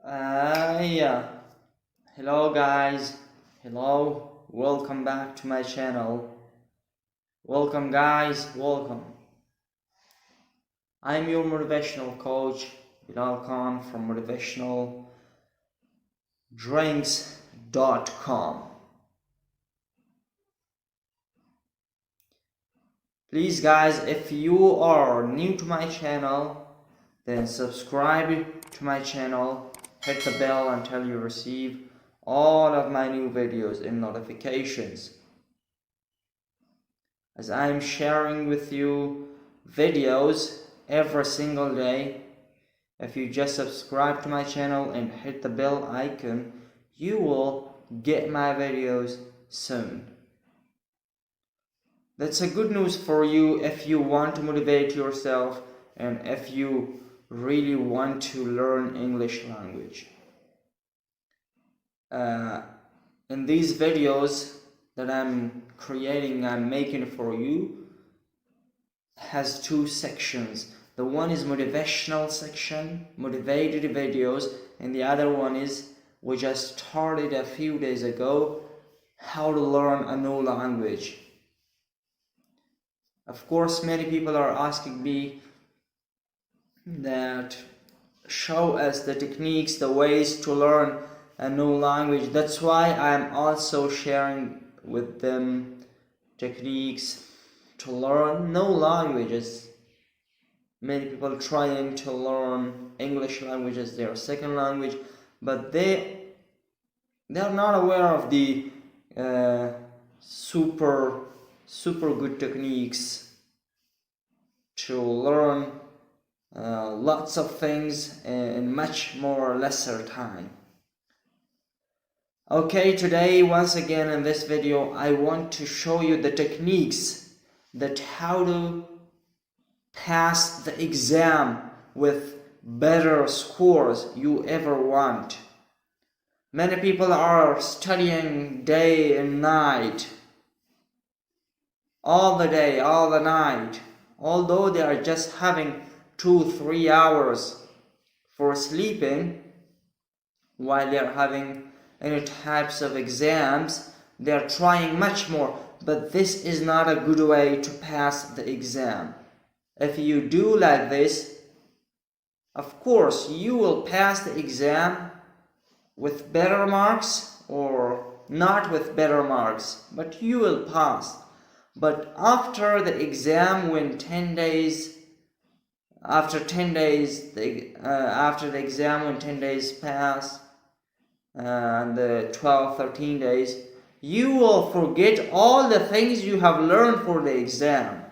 Yeah. Hello guys. Hello. Welcome back to my channel. Welcome guys. Welcome. I'm your motivational coach, Bilal Khan from motivationaldrinks.com. Please guys, if you are new to my channel, then subscribe to my channel, hit the bell until you receive all of my new videos in notifications, as I'm sharing with you videos every single day. If you just subscribe to my channel and hit the bell icon, you will get my videos soon. That's a good news for you if you want to motivate yourself and if you really want to learn English language. In these videos that I'm making for you has two sections. The one is motivational section, motivated videos, and the other one is, we just started a few days ago, how to learn a new language. Of course, many people are asking me that show us the techniques, the ways to learn a new language. That's why I'm also sharing with them techniques to learn new languages. Many people trying to learn English language as their second language, but they're not aware of the super good techniques to learn lots of things in much more lesser time. Okay, today once again in this video I want to show you the techniques that how to pass the exam with better scores you ever want. Many people are studying day and night, all the day, all the night, although they are just having 2-3 hours for sleeping while they are having any types of exams. They are trying much more, but this is not a good way to pass the exam. If you do like this, of course you will pass the exam with better marks or not with better marks, but you will pass. But after the exam, when 10 days, after the exam, when 10 days pass, and the 12-13 days, you will forget all the things you have learned for the exam.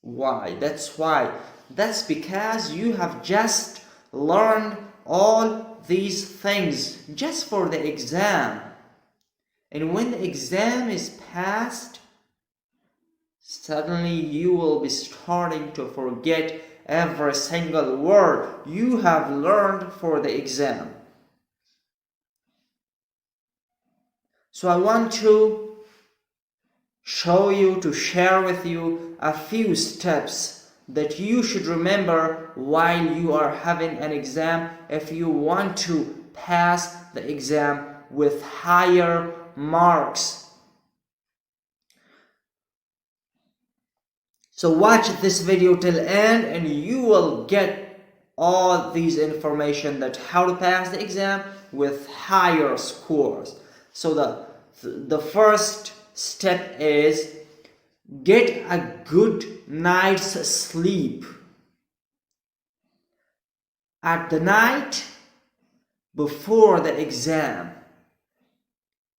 Why? That's because you have just learned all these things just for the exam. And when the exam is passed, suddenly you will be starting to forget every single word you have learned for the exam. So I want to share with you a few steps that you should remember while you are having an exam if you want to pass the exam with higher marks. So watch this video till end and you will get all these information that how to pass the exam with higher scores. So the first step is get a good night's sleep. At the night before the exam,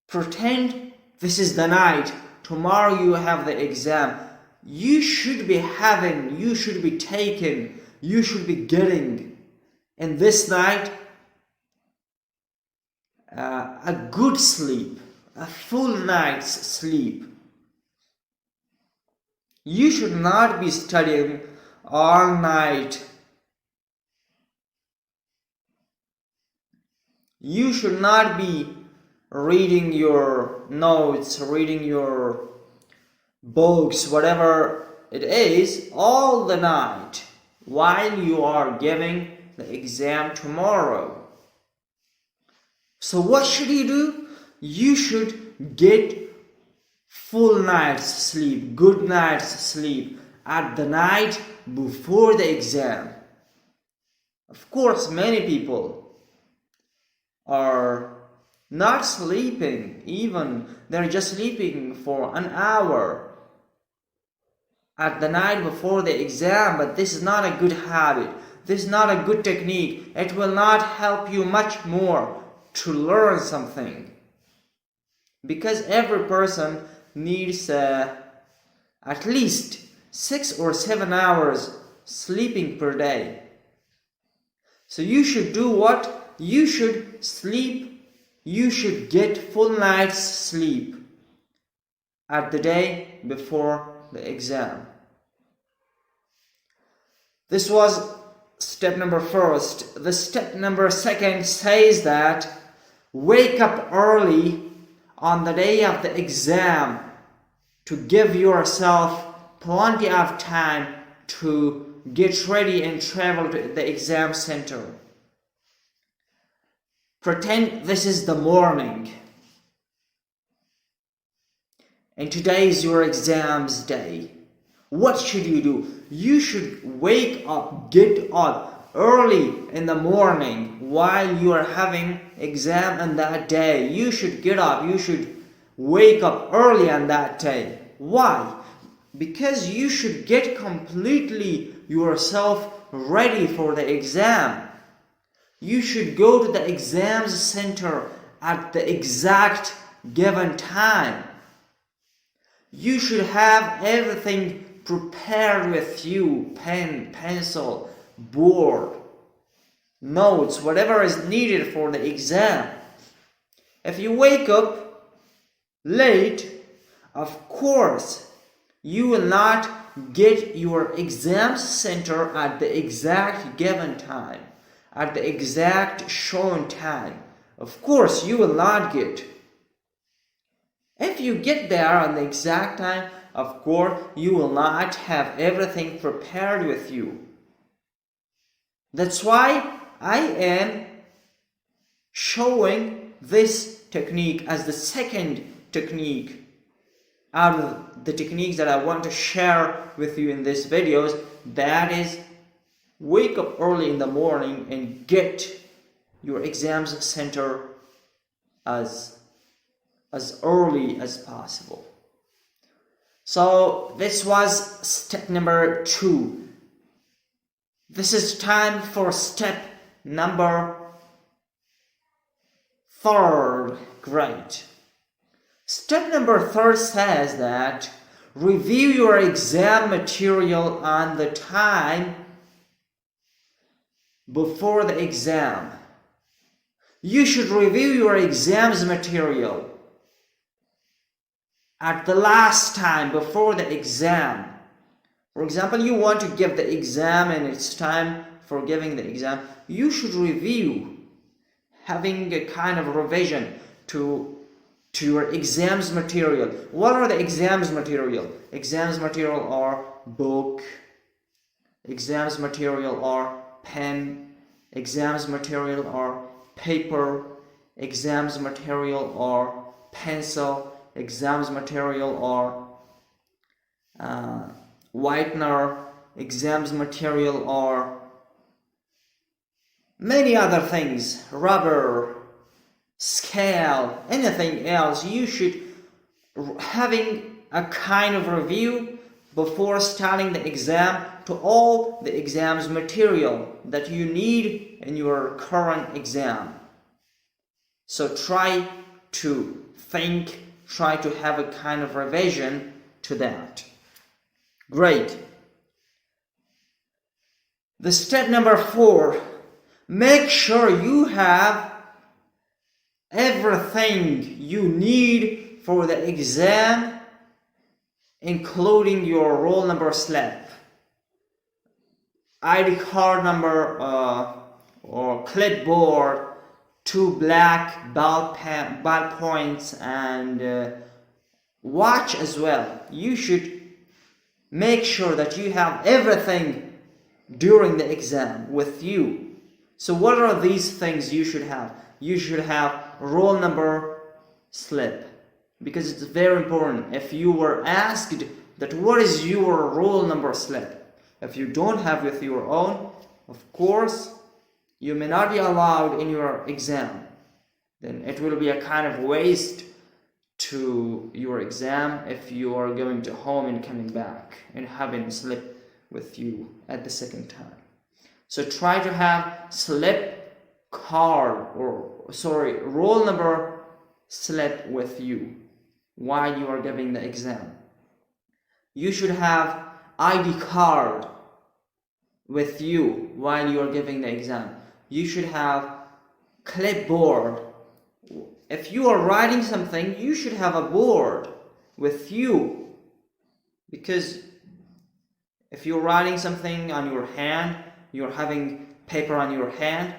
pretend this is the night, tomorrow you have the exam. You should be getting in this night a good sleep, a full night's sleep. You should not be studying all night. You should not be reading your notes, reading your books, whatever it is, all the night while you are giving the exam tomorrow. So what should you do? You should get full night's sleep, good night's sleep at the night before the exam. Of course, many people are not sleeping, even they're just sleeping for an hour at the night before the exam, but this is not a good habit. This is not a good technique. It will not help you much more to learn something, because every person needs at least 6 or 7 hours sleeping per day. So you should do what? You should sleep. You should get full night's sleep at the day before the exam. This was step number first. The step number second says that wake up early on the day of the exam to give yourself plenty of time to get ready and travel to the exam center. Pretend this is the morning and today is your exams day. What should you do? You should wake up, get up early in the morning while you are having exam on that day. You should get up, you should wake up early on that day. Why? Because you should get completely yourself ready for the exam. You should go to the exams center at the exact given time. You should have everything prepared with you, pen, pencil, board, notes, whatever is needed for the exam. If you wake up late, of course, you will not get your exam center at the exact given time, at the exact shown time. Of course, you will not get. If you get there on the exact time, of course, you will not have everything prepared with you. That's why I am showing this technique as the second technique out of the techniques that I want to share with you in these videos. That is, wake up early in the morning and get your exams center as early as possible. So this was step number 2. This is time for step number 3. Great. Step number 3 says that review your exam material on the time before the exam. You should review your exams material at the last time before the exam. For example, you want to give the exam and it's time for giving the exam. You should review, having a kind of revision to your exams material. What are the exams material? Exams material are book, exams material are pen, exams material are paper, exams material are pencil, exams material are whitener, exams material are many other things, rubber, scale, anything else. You should having a kind of review before starting the exam to all the exams material that you need in your current exam. So try to think, try to have a kind of revision to that. Great. The step number 4, make sure you have everything you need for the exam, including your roll number slip, ID card number or clipboard, 2 black ballpoints, and watch as well. You should make sure that you have everything during the exam with you. So what are these things you should have? You should have roll number slip, because it's very important. If you were asked that what is your roll number slip, if you don't have with your own, of course you may not be allowed in your exam. Then it will be a kind of waste to your exam if you are going to home and coming back and having a slip with you at the second time. So try to have slip card, or sorry, roll number slip with you while you are giving the exam. You should have ID card with you while you are giving the exam. You should have clipboard. If you are writing something, you should have a board with you, because if you're writing something on your hand, you're having paper on your hand,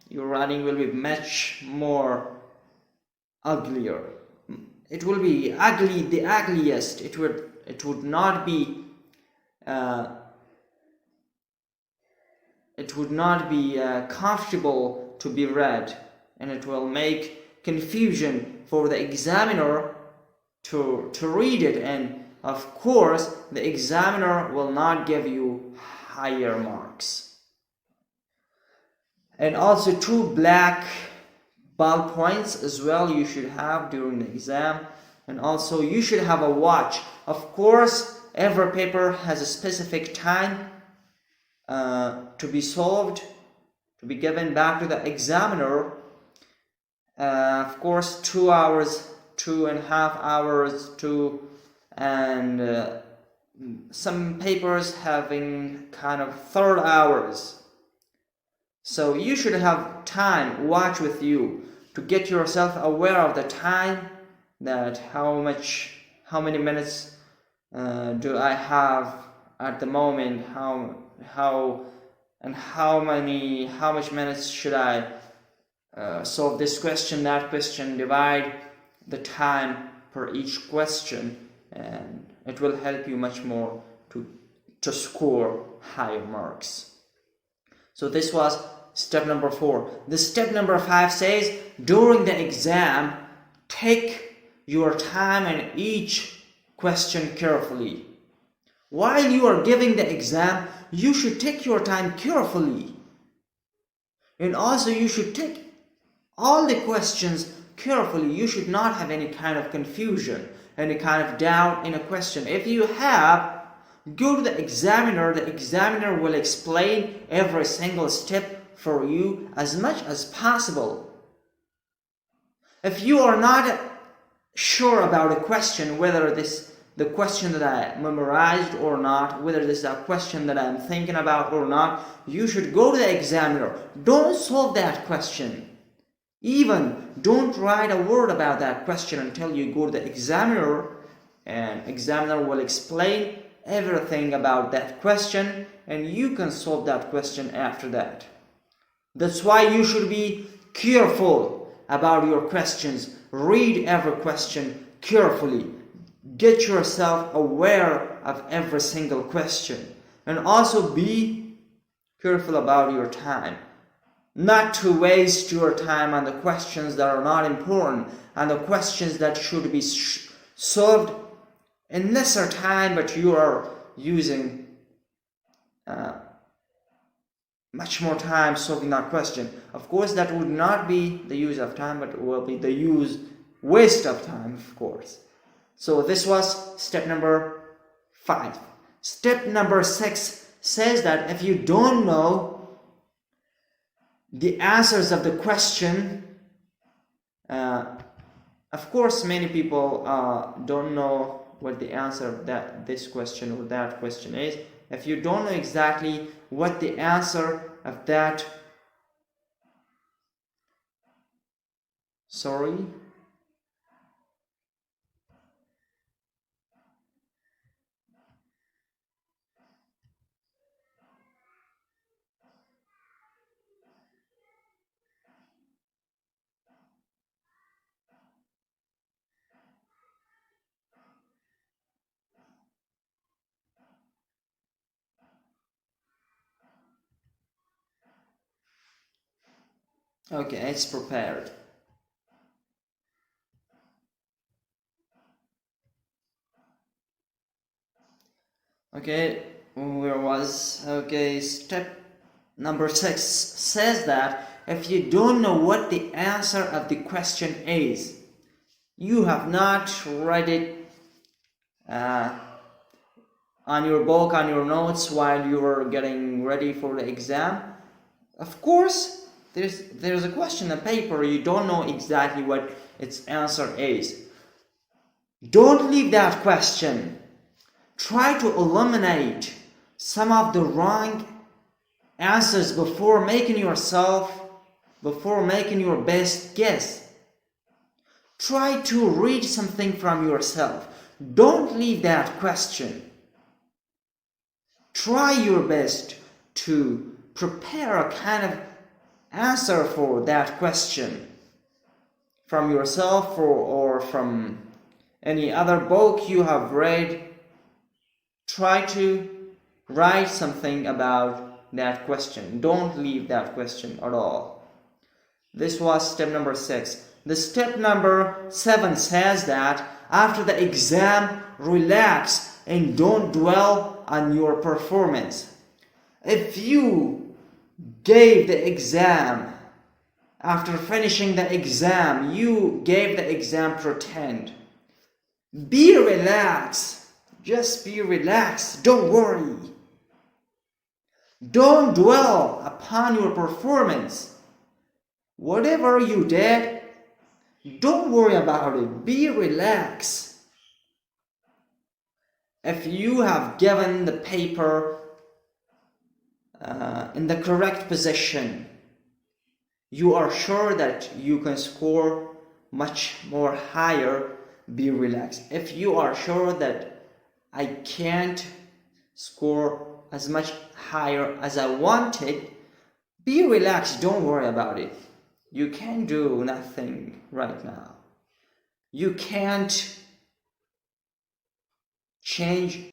your writing will be much more uglier. It will be ugly, the ugliest. It would not be comfortable to be read, and it will make confusion for the examiner to read it, and of course the examiner will not give you higher marks. And also 2 black ballpoints as well you should have during the exam. And also you should have a watch. Of course every paper has a specific time to be solved, to be given back to the examiner. Of course 2 hours, 2.5 hours, and some papers having kind of 3 hours. So you should have time, watch with you, to get yourself aware of the time, that how many minutes do I have at the moment, how much minutes should I solve this question, that question, divide the time per each question, and it will help you much more to score higher marks. So this was step number 4. The step number 5 says, during the exam, take your time in each question carefully. While you are giving the exam, you should take your time carefully. And also you should take all the questions carefully. You should not have any kind of confusion, any kind of doubt in a question. If you have, go to the examiner. The examiner will explain every single step for you as much as possible. If you are not sure about a question, whether this the question that I memorized or not, whether this is a question that I'm thinking about or not, you should go to the examiner. Don't solve that question. Even don't write a word about that question until you go to the examiner, and examiner will explain everything about that question, and you can solve that question after that. That's why you should be careful about your questions. Read every question carefully. Get yourself aware of every single question. And also be careful about your time. Not to waste your time on the questions that are not important, and the questions that should be solved in lesser time, but you are using much more time solving that question. Of course, that would not be the use of time, but it will be the waste of time, of course. So this was step number 5. Step number 6 says that if you don't know the answers of the question, of course many people don't know what the answer of this question or that question is. If you don't know exactly what the answer of that, Okay, it's prepared. Okay, where was? Okay, step number 6 says that if you don't know what the answer of the question is, you have not read it on your book, on your notes while you were getting ready for the exam. Of course, there's a question on paper, you don't know exactly what its answer is. Don't leave that question. Try to eliminate some of the wrong answers before making your best guess. Try to read something from yourself. Don't leave that question. Try your best to prepare a kind of answer for that question from yourself or from any other book you have read. Try to write something about that question. Don't leave that question at all. This was step number 6. The step number 7 says that after the exam, relax and don't dwell on your performance. If you gave the exam, after finishing the exam, you gave the exam pretend. Be relaxed. Just be relaxed. Don't worry. Don't dwell upon your performance. Whatever you did, don't worry about it. Be relaxed. If you have given the paper in the correct position, you are sure that you can score much more higher. Be relaxed. If you are sure that I can't score as much higher as I wanted, be relaxed. Don't worry about it. You can do nothing right now. You can't change